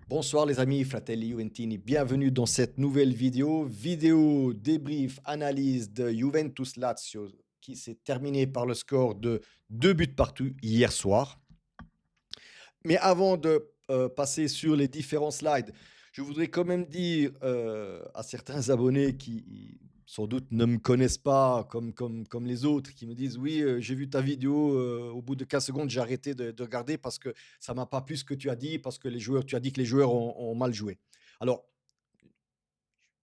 Bonsoir les amis, Fratelli Juventini, bienvenue dans cette nouvelle vidéo débrief, analyse de Juventus Lazio qui s'est terminée par le score de 2 buts partout hier soir. Mais avant de passer sur les différents slides, je voudrais quand même dire à certains abonnés qui sans doute ne me connaissent pas comme les autres, qui me disent oui, j'ai vu ta vidéo, au bout de 15 secondes, j'ai arrêté de regarder parce que ça m'a pas plu ce que tu as dit, parce que tu as dit que les joueurs ont mal joué. Alors,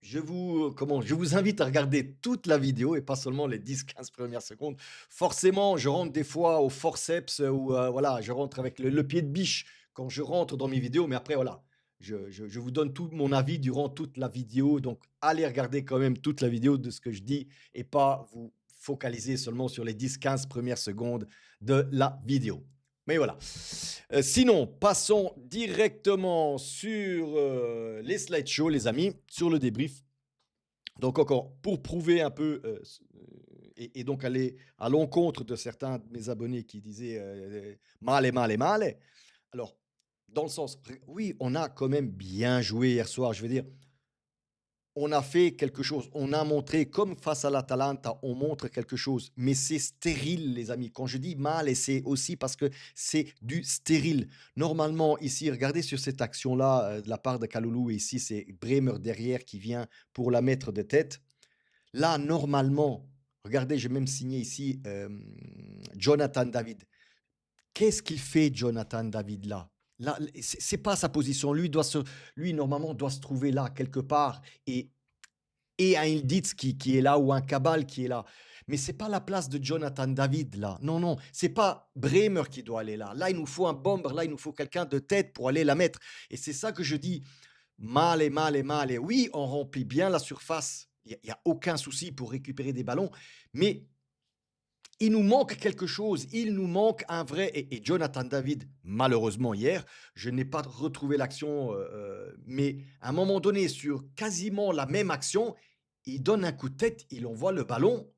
je vous invite à regarder toute la vidéo et pas seulement les 10-15 premières secondes. Forcément, je rentre des fois au forceps ou voilà, je rentre avec le pied de biche quand je rentre dans mes vidéos, mais après, voilà, je vous donne tout mon avis durant toute la vidéo. Donc, allez regarder quand même toute la vidéo de ce que je dis et pas vous focaliser seulement sur les 10-15 premières secondes de la vidéo. Mais voilà. Sinon, passons directement sur les slideshows, les amis, sur le débrief. Donc encore, pour prouver un peu, et donc aller à l'encontre de certains de mes abonnés qui disaient, «Male, male, male». Alors, dans le sens, oui, on a quand même bien joué hier soir. Je veux dire, on a fait quelque chose, on a montré comme face à l'Atalanta, on montre quelque chose, mais c'est stérile les amis. Quand je dis mal, et c'est aussi parce que c'est du stérile. Normalement ici, regardez sur cette action-là, de la part de Kalulu et ici c'est Bremer derrière qui vient pour la mettre de tête. Là, normalement, regardez, j'ai même signé ici, Jonathan David. Qu'est-ce qu'il fait Jonathan David là? Là, c'est pas sa position. Lui normalement doit se trouver là quelque part et un Ildiz qui est là ou un Cabal qui est là. Mais c'est pas la place de Jonathan David là. Non, non, c'est pas Bremer qui doit aller là. Là, il nous faut un bomber, là, il nous faut quelqu'un de tête pour aller la mettre. Et c'est ça que je dis, mal et mal et mal. Et oui, on remplit bien la surface. Il y a aucun souci pour récupérer des ballons. Mais il nous manque quelque chose, il nous manque un vrai et Jonathan David, malheureusement hier, je n'ai pas retrouvé l'action, mais à un moment donné, sur quasiment la même action, il donne un coup de tête, il envoie le ballon,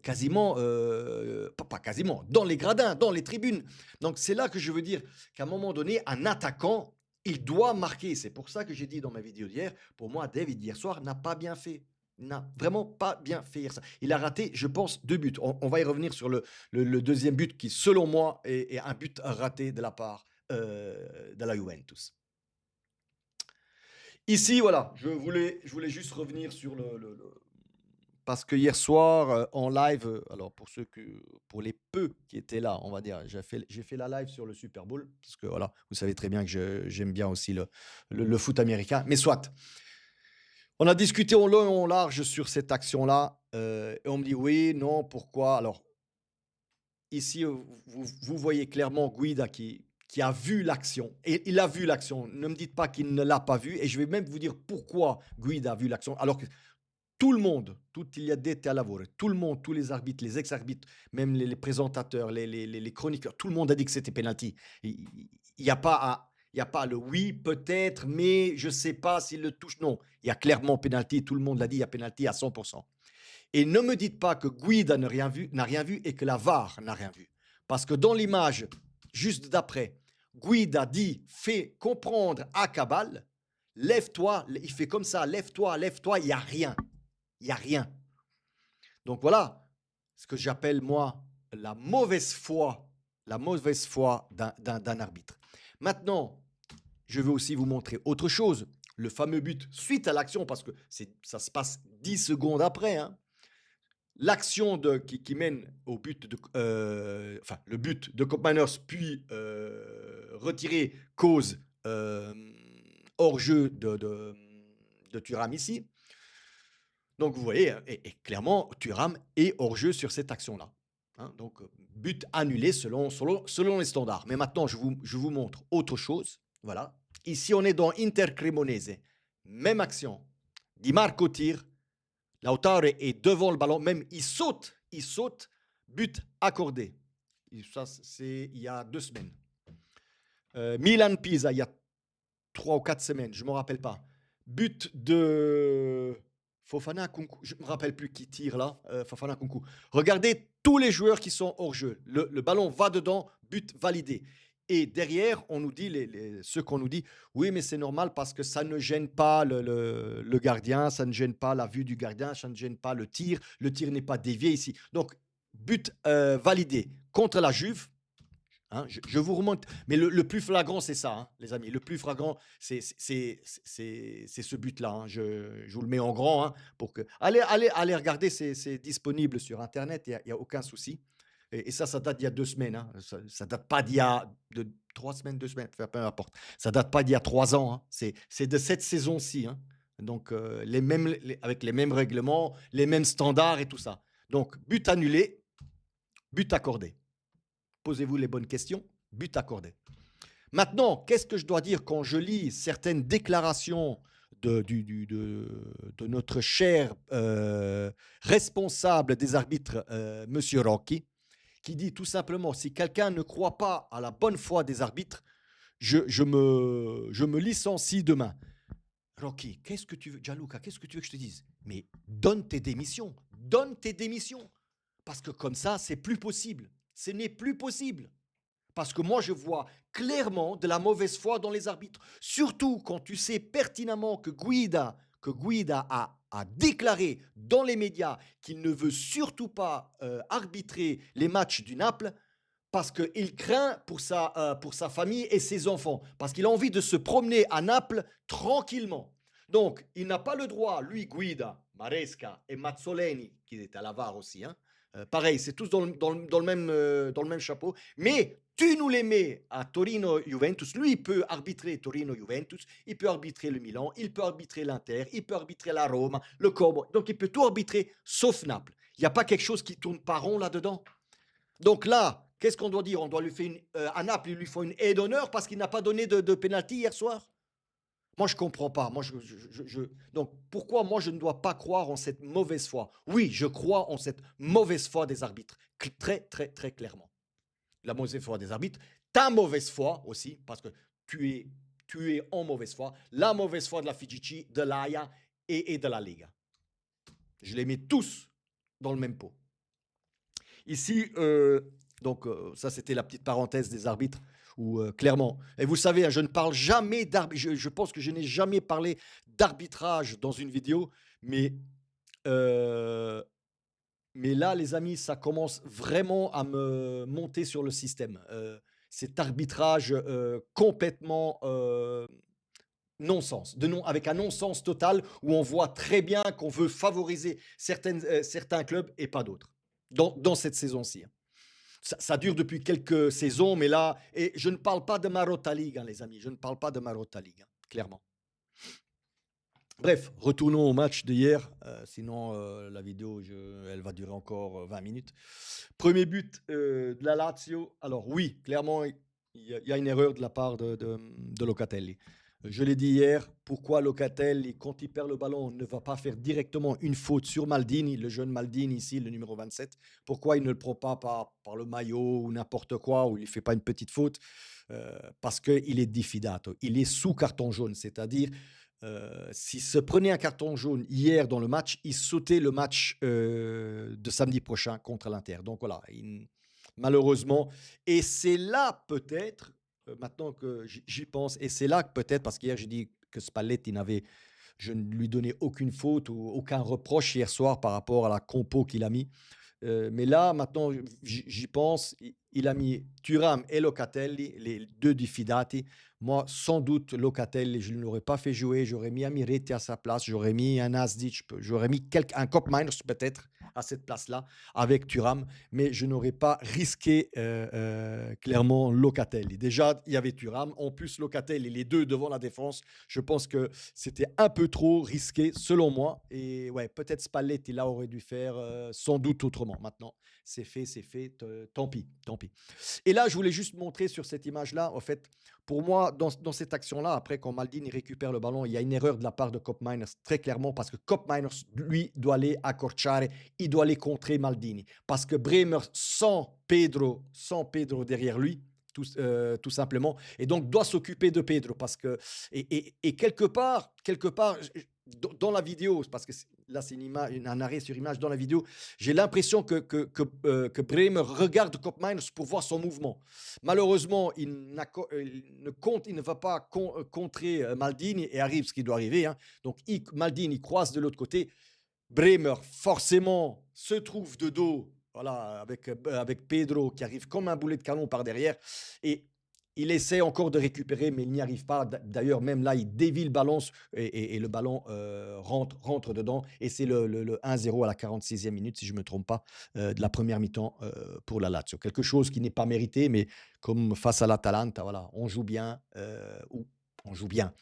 quasiment, pas quasiment, dans les gradins, dans les tribunes. Donc c'est là que je veux dire qu'à un moment donné, un attaquant, il doit marquer. C'est pour ça que j'ai dit dans ma vidéo d'hier, pour moi, David, hier soir, n'a pas bien fait. Il n'a vraiment pas bien fait hier ça. Il a raté, je pense, 2 buts. On va y revenir sur le 2e but qui, selon moi, est un but raté de la part, de la Juventus. Ici, voilà, je voulais juste revenir sur le parce que hier soir, en live, alors pour les peu qui étaient là, on va dire, j'ai fait la live sur le Super Bowl parce que voilà, vous savez très bien que j'aime bien aussi le foot américain, mais soit. On a discuté en long et en large sur cette action-là, et on me dit: «Oui, non, pourquoi?» Alors ici, vous voyez clairement Guida qui a vu l'action et il a vu l'action. Ne me dites pas qu'il ne l'a pas vu et je vais même vous dire pourquoi Guida a vu l'action alors que tout le monde, tout il y a des à lavoro, tout le monde, tous les arbitres, les ex-arbitres, même les présentateurs, les chroniqueurs, tout le monde a dit que c'était penalty. Il y a pas à il y a pas le «oui, peut-être, mais je sais pas s'il le touche». Non, il y a clairement penalty, tout le monde l'a dit, il y a penalty à 100. Et ne me dites pas que Guida n'a rien vu et que la VAR n'a rien vu. Parce que dans l'image, juste d'après, Guida dit, fait comprendre à Cabal, lève-toi, il fait comme ça, lève-toi, il n'y a rien. Il n'y a rien. Donc voilà ce que j'appelle, moi, la mauvaise foi d'un arbitre. Maintenant, je veux aussi vous montrer autre chose. Le fameux but suite à l'action, parce que ça se passe 10 secondes après, hein. L'action qui mène au but de, enfin, le but de Koopmeiners, puis retiré cause hors-jeu de Thuram ici. Donc vous voyez, hein, et clairement, Thuram est hors-jeu sur cette action-là. Hein. Donc but annulé selon les standards. Mais maintenant, je vous montre autre chose. Voilà. Ici, on est dans Inter Cremonese. Même action. Di Marco tire. Lautaro est devant le ballon, même il saute, but accordé. Et ça, c'est il y a 2 semaines. Milan-Pisa, il y a 3 ou 4 semaines, je ne me rappelle pas. But de Fofana Kunku, je ne me rappelle plus qui tire là, Fofana Kunku. Regardez tous les joueurs qui sont hors jeu. Le ballon va dedans, but validé. Et derrière, on nous dit, ceux qu'on nous dit, oui, mais c'est normal parce que ça ne gêne pas le gardien, ça ne gêne pas la vue du gardien, ça ne gêne pas le tir n'est pas dévié ici. Donc, but validé contre la Juve. Hein, je vous remonte, mais le plus flagrant, c'est ça, hein, les amis. Le plus flagrant, c'est ce but-là, hein. Je vous le mets en grand, hein, pour que. Allez regarder, c'est disponible sur Internet, il y a aucun souci. Et ça date d'il y a 2 semaines, hein. Ça date pas d'il y a 3 semaines, 2 semaines, enfin, peu importe. Ça date pas d'il y a 3 ans, hein. C'est de cette saison-ci, hein. Donc, avec les mêmes règlements, les mêmes standards et tout ça. Donc, but annulé, but accordé. Posez-vous les bonnes questions, but accordé. Maintenant, qu'est-ce que je dois dire quand je lis certaines déclarations de notre cher responsable des arbitres, Monsieur Rocchi, qui dit tout simplement, si quelqu'un ne croit pas à la bonne foi des arbitres, je me licencie demain. Rocky, qu'est-ce que tu veux, Gianluca, qu'est-ce que tu veux que je te dise? Mais donne tes démissions, parce que comme ça, c'est plus possible. Ce n'est plus possible. Parce que moi, je vois clairement de la mauvaise foi dans les arbitres. Surtout quand tu sais pertinemment que Guida a déclaré dans les médias qu'il ne veut surtout pas arbitrer les matchs du Naples parce qu'il craint pour sa famille et ses enfants. Parce qu'il a envie de se promener à Naples tranquillement. Donc, il n'a pas le droit, lui, Guida, Maresca et Mazzoleni, qui étaient à la VAR aussi, hein. Pareil, c'est tous dans le même chapeau. Mais tu nous les mets à Torino-Juventus. Lui, il peut arbitrer Torino-Juventus, il peut arbitrer le Milan, il peut arbitrer l'Inter, il peut arbitrer la Rome, le Como. Donc, il peut tout arbitrer sauf Naples. Il n'y a pas quelque chose qui tourne pas rond là-dedans. Donc là, qu'est-ce qu'on doit dire? On doit lui faire à Naples, il lui faut une aide d'honneur parce qu'il n'a pas donné de pénalty hier soir. Moi, je ne comprends pas. Moi, Donc, pourquoi moi, je ne dois pas croire en cette mauvaise foi? Oui, je crois en cette mauvaise foi des arbitres, très, très, très clairement. La mauvaise foi des arbitres, ta mauvaise foi aussi, parce que tu es en mauvaise foi, la mauvaise foi de la FIGC, de l'AIA et de la Liga. Je les mets tous dans le même pot. Ici, donc ça c'était la petite parenthèse des arbitres, où clairement, et vous savez, hein, je ne parle jamais d'arbitrage, je pense que je n'ai jamais parlé d'arbitrage dans une vidéo, euh, mais là, les amis, ça commence vraiment à me monter sur le système. Cet arbitrage complètement non-sens, avec un non-sens total, où on voit très bien qu'on veut favoriser certains clubs et pas d'autres, dans cette saison-ci, hein. Ça dure depuis quelques saisons, mais là, et je ne parle pas de Marotta League, hein, les amis, je ne parle pas de Marotta League, hein, clairement. Bref, retournons au match d'hier, sinon la vidéo, elle va durer encore 20 minutes. Premier but de la Lazio. Alors oui, clairement, il y a une erreur de la part de Locatelli. Je l'ai dit hier, pourquoi Locatelli, quand il perd le ballon, ne va pas faire directement une faute sur Maldini, le jeune Maldini ici, le numéro 27? Pourquoi il ne le prend pas par le maillot ou n'importe quoi, ou il ne fait pas une petite faute? Parce qu'il est diffidato, il est sous carton jaune, c'est-à-dire s'il se prenait un carton jaune hier dans le match, il sautait le match de samedi prochain contre l'Inter. Donc voilà, malheureusement. Et c'est là peut-être, maintenant que j'y pense, et c'est là que peut-être, parce qu'hier j'ai dit que Spalletti je ne lui donnais aucune faute ou aucun reproche hier soir par rapport à la compo qu'il a mis. Mais là, maintenant, j'y pense, il a mis Thuram et Locatelli, les deux diffidati. Moi, sans doute, Locatelli, je ne l'aurais pas fait jouer. J'aurais mis Amiretti à sa place. J'aurais mis un Asdic. J'aurais mis un Kopp Miners peut-être à cette place-là avec Thuram. Mais je n'aurais pas risqué clairement Locatelli. Déjà, il y avait Thuram. En plus, Locatelli, les deux devant la défense. Je pense que c'était un peu trop risqué, selon moi. Et ouais, peut-être Spalletti, là, aurait dû faire sans doute autrement. Maintenant, c'est fait, tant pis, tant pis. Et là, je voulais juste montrer sur cette image-là, en fait, pour moi, dans cette action-là, après, quand Maldini récupère le ballon, il y a une erreur de la part de Kopp Miners, très clairement, parce que Kopp Miners, lui, doit aller accorciare, il doit aller contrer Maldini. Parce que Bremer, sans Pedro derrière lui, tout simplement, et donc doit s'occuper de Pedro, parce que, et quelque part, dans la vidéo, parce que là, c'est un arrêt sur image dans la vidéo, j'ai l'impression que Bremer regarde Koopmeiners pour voir son mouvement. Malheureusement, il ne va pas contrer Maldini et arrive ce qui doit arriver, hein. Donc, Maldini croise de l'autre côté. Bremer, forcément, se trouve de dos, voilà, avec Pedro qui arrive comme un boulet de canon par derrière. Et il essaie encore de récupérer, mais il n'y arrive pas. D'ailleurs, même là, il dévie le ballon et le ballon rentre dedans. Et c'est le 1-0 à la 46e minute, si je ne me trompe pas, de la première mi-temps pour la Lazio. Quelque chose qui n'est pas mérité, mais comme face à l'Atalanta, voilà, on joue bien. Ou on joue bien.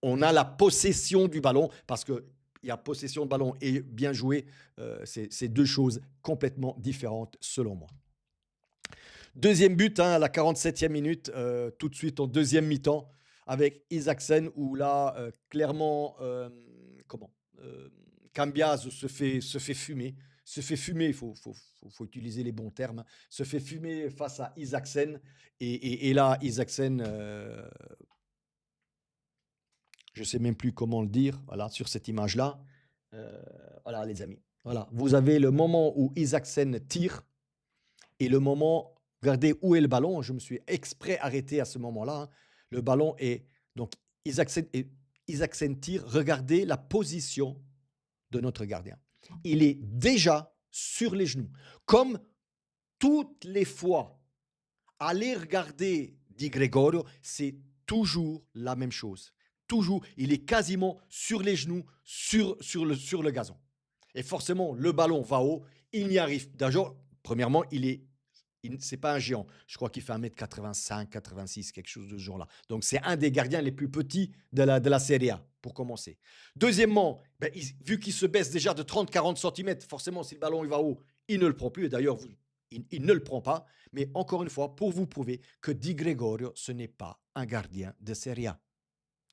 On a la possession du ballon parce que il y a possession de ballon et bien joué, c'est deux choses complètement différentes selon moi. Deuxième but, hein, à la 47e minute, tout de suite en deuxième mi-temps avec Isaksen où là, clairement, Cambiaso se fait fumer. Se fait fumer, il faut utiliser les bons termes. Se fait fumer face à Isaksen et là, Isaksen, je ne sais même plus comment le dire, voilà, sur cette image-là. Voilà, les amis. Voilà, vous avez le moment où Isaksen tire et le moment, regardez où est le ballon. Je me suis exprès arrêté à ce moment-là, hein. Le ballon est donc Isaksen tire. Regardez la position de notre gardien. Il est déjà sur les genoux. Comme toutes les fois, allez regarder Di Gregorio, c'est toujours la même chose. Toujours, il est quasiment sur les genoux, sur le gazon. Et forcément, le ballon va haut, il n'y arrive. D'ailleurs, premièrement, c'est pas un géant. Je crois qu'il fait 1m85, 86, quelque chose de ce genre-là. Donc, c'est un des gardiens les plus petits de la Serie A, pour commencer. Deuxièmement, vu qu'il se baisse déjà de 30-40 cm, forcément, si le ballon il va haut, il ne le prend plus. Et d'ailleurs, il ne le prend pas. Mais encore une fois, pour vous prouver que Di Gregorio, ce n'est pas un gardien de Serie A.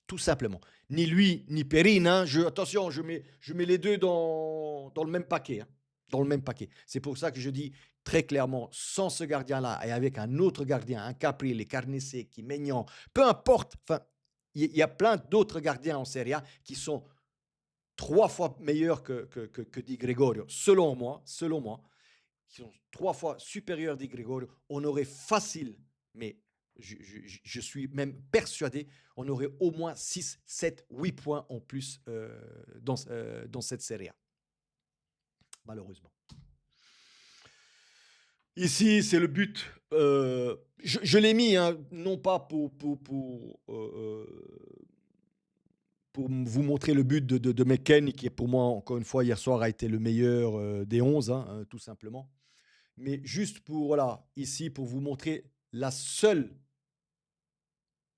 Tout simplement. Ni lui, ni Perrine. Hein. Attention, je mets les deux dans le même paquet. Hein. Dans le même paquet. C'est pour ça que je dis très clairement, sans ce gardien-là et avec un autre gardien, un Capri, les Carnesecchi, Maignan, peu importe. Enfin, il y a plein d'autres gardiens en Serie A qui sont 3 fois meilleurs que Di Gregorio, selon moi, qui sont 3 fois supérieurs à Di Gregorio. On aurait facile, mais je suis même persuadé, on aurait au moins 6, 7, 8 points en plus dans cette Serie A. Malheureusement. Ici, c'est le but. Je l'ai mis, hein, non pas pour vous montrer le but de McKennie, qui est pour moi, encore une fois, hier soir, a été le meilleur des 11, hein, tout simplement. Mais juste pour, voilà, ici, pour vous montrer la seule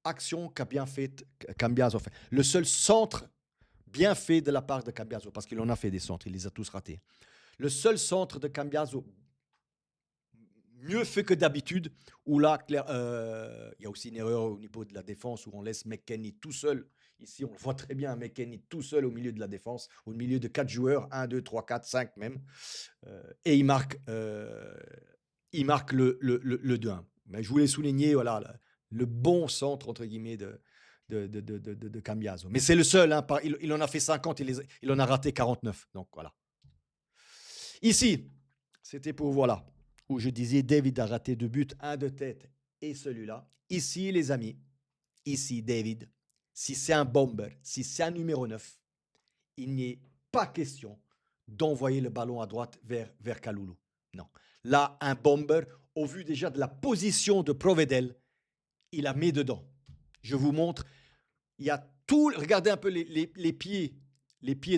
action qu'a bien fait Cambiaso. Le seul centre bien fait de la part de Cambiaso, parce qu'il en a fait des centres, il les a tous ratés. Le seul centre de Cambiaso mieux fait que d'habitude, où là, il y a aussi une erreur au niveau de la défense, où on laisse McKennie tout seul. Ici, on le voit très bien, McKennie tout seul au milieu de la défense, au milieu de 4 joueurs, 1, 2, 3, 4, 5 même. Et il marque le 2-1. Mais je voulais souligner voilà, le bon centre, entre guillemets, de Cambiaso. Mais c'est le seul, hein, il en a fait 50, il en a raté 49. Donc voilà. Ici, c'était pour, voilà, où je disais David a raté 2 buts, 1 de tête et celui-là. Ici, les amis, ici, David, si c'est un bomber, si c'est un numéro 9, il n'est pas question d'envoyer le ballon à droite vers Kalulu. Non. Là, un bomber, au vu déjà de la position de Provedel, il la met dedans. Je vous montre, il y a tout, regardez un peu les pieds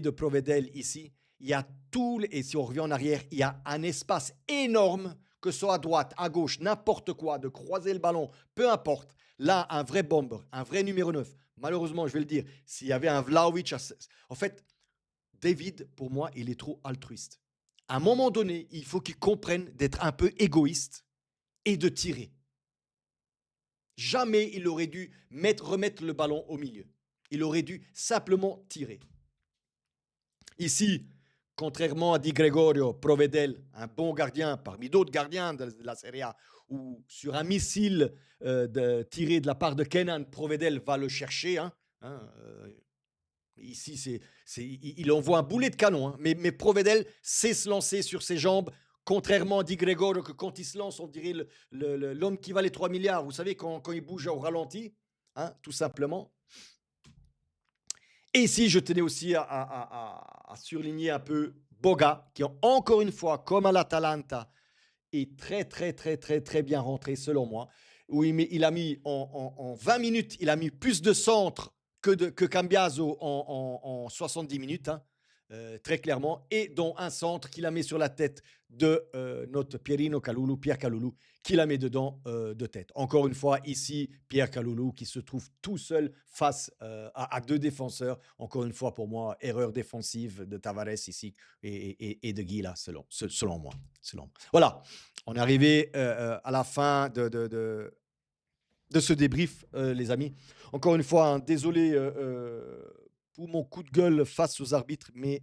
de Provedel ici. Il y a tout, et si on revient en arrière, il y a un espace énorme, que ce soit à droite, à gauche, n'importe quoi, de croiser le ballon, peu importe. Là, un vrai bomber, un vrai numéro 9. Malheureusement, je vais le dire, s'il y avait un Vlahovic, en fait, David, pour moi, il est trop altruiste. À un moment donné, il faut qu'il comprenne d'être un peu égoïste et de tirer. Jamais il aurait dû remettre le ballon au milieu. Il aurait dû simplement tirer. Ici, contrairement à Di Gregorio, Provedel, un bon gardien parmi d'autres gardiens de la Serie A, où sur un missile tiré de la part de Kenan, Provedel va le chercher. Ici, il envoie un boulet de canon, hein. Mais Provedel sait se lancer sur ses jambes, contrairement à Di Gregorio, que quand il se lance, on dirait l'homme qui valait 3 milliards. Vous savez, quand il bouge au ralenti, hein, tout simplement. Et ici, je tenais aussi à surligner un peu Boga, qui encore une fois, comme à l'Atalanta, est très, très, très, très, très bien rentré, selon moi. Où il a mis en 20 minutes, il a mis plus de centres que Cambiaso en 70 minutes, hein, très clairement, et dont un centre qu'il a mis sur la tête de notre Pierino Kaloulou, Pierre Kaloulou, qui la met dedans de tête. Encore une fois, ici, Pierre Kaloulou qui se trouve tout seul face à deux défenseurs. Encore une fois, pour moi, erreur défensive de Tavares ici et de Guy, là, selon moi. Voilà, on est arrivé à la fin de ce débrief, les amis. Encore une fois, hein, désolé pour mon coup de gueule face aux arbitres, mais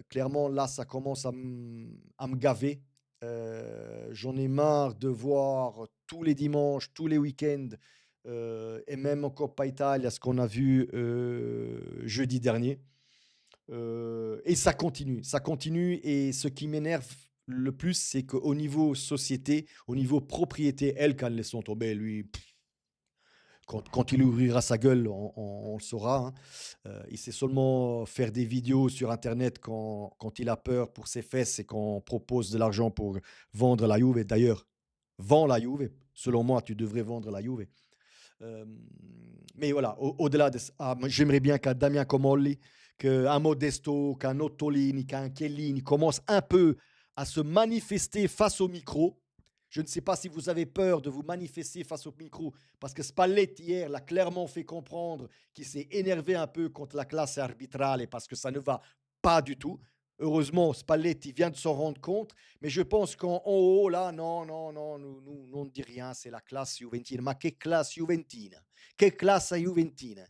clairement, là, ça commence à me gaver. J'en ai marre de voir tous les dimanches, tous les week-ends, et même en Coppa Italia, ce qu'on a vu jeudi dernier. Et ça continue. Et ce qui m'énerve le plus, c'est qu'au niveau société, au niveau propriété, elles, quand elles sont tombées, lui, quand il ouvrira sa gueule, on le saura, hein. Il sait seulement faire des vidéos sur Internet quand il a peur pour ses fesses et qu'on propose de l'argent pour vendre la Juve. D'ailleurs, vends la Juve. Selon moi, tu devrais vendre la Juve. Euh, mais voilà, au-delà de ça, moi, j'aimerais bien qu'un Damien Comolli, qu'un Modesto, qu'un Ottolini, qu'un Chiellini commence un peu à se manifester face au micro. Je ne sais pas si vous avez peur de vous manifester face au micro, parce que Spalletti, hier, l'a clairement fait comprendre qu'il s'est énervé un peu contre la classe arbitrale et parce que ça ne va pas du tout. Heureusement, Spalletti vient de s'en rendre compte, mais je pense qu'en haut, là, non, non, non, nous, on ne dit rien, c'est la classe juventina. Ma che classe juventina? Che classe juventina?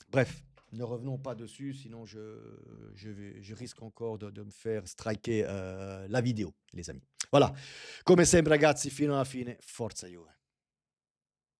Bref, ne revenons pas dessus, sinon je risque encore de me faire striker la vidéo, les amis. Voilà, come sempre ragazzi, fino alla fine, forza Juve.